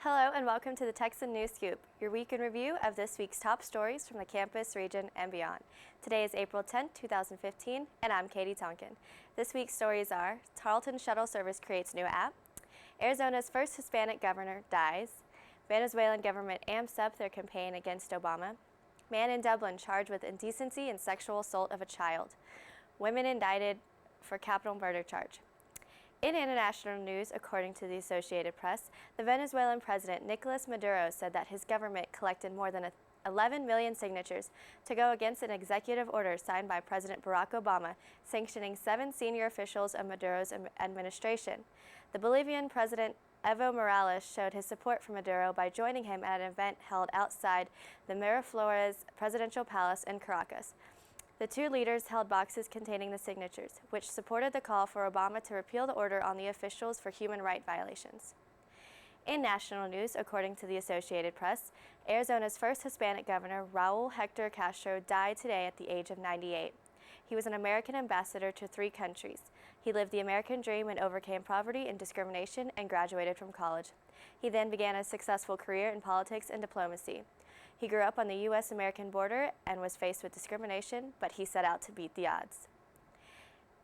Hello and welcome to the Texan News Scoop, your week in review of this week's top stories from the campus, region, and beyond. Today is April 10, 2015, and I'm Katy Tonkin. This week's stories are: Tarleton Shuttle Service creates new app, Arizona's first Hispanic governor dies, Venezuelan government amps up their campaign against Obama, man in Dublin charged with indecency and sexual assault of a child, women indicted for capital murder charge. In international news, according to the Associated Press, the Venezuelan president Nicolas Maduro said that his government collected more than 11 million signatures to go against an executive order signed by President Barack Obama sanctioning 7 senior officials of Maduro's administration. The Bolivian president Evo Morales showed his support for Maduro by joining him at an event held outside the Miraflores presidential palace in Caracas. The two leaders held boxes containing the signatures, which supported the call for Obama to repeal the order on the officials for human rights violations. In national news, according to the Associated Press, Arizona's first Hispanic governor, Raul Hector Castro, died today at the age of 98. He was an American ambassador to 3 countries. He lived the American dream and overcame poverty and discrimination and graduated from college. He then began a successful career in politics and diplomacy. He grew up on the U.S.-American border and was faced with discrimination, but he set out to beat the odds.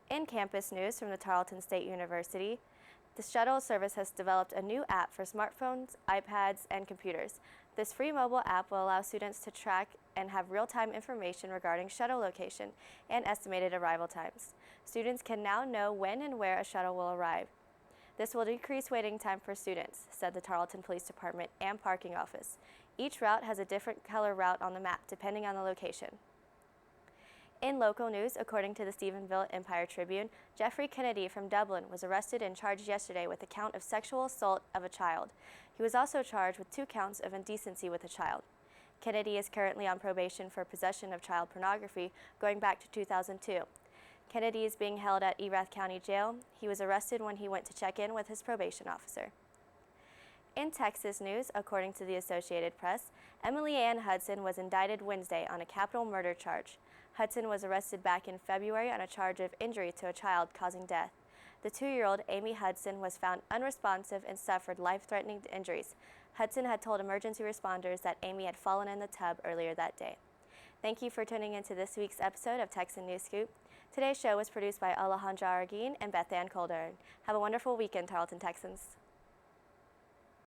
In campus news from the Tarleton State University, the shuttle service has developed a new app for smartphones, iPads, and computers. This free mobile app will allow students to track and have real-time information regarding shuttle location and estimated arrival times. Students can now know when and where a shuttle will arrive. This will decrease waiting time for students, said the Tarleton Police Department and Parking Office. Each route has a different color route on the map depending on the location. In local news, according to the Stephenville Empire Tribune, Jeffrey Kennedy from Dublin was arrested and charged yesterday with a count of sexual assault of a child. He was also charged with 2 counts of indecency with a child. Kennedy is currently on probation for possession of child pornography going back to 2002. Kennedy is being held at Erath County Jail. He was arrested when he went to check in with his probation officer. In Texas news, according to the Associated Press, Emily Ann Hudson was indicted Wednesday on a capital murder charge. Hudson was arrested back in February on a charge of injury to a child causing death. The 2-year-old Amy Hudson was found unresponsive and suffered life-threatening injuries. Hudson had told emergency responders that Amy had fallen in the tub earlier that day. Thank you for tuning into this week's episode of Texan News Scoop. Today's show was produced by Alejandra Arguin and Beth Ann Colder. Have a wonderful weekend, Tarleton Texans.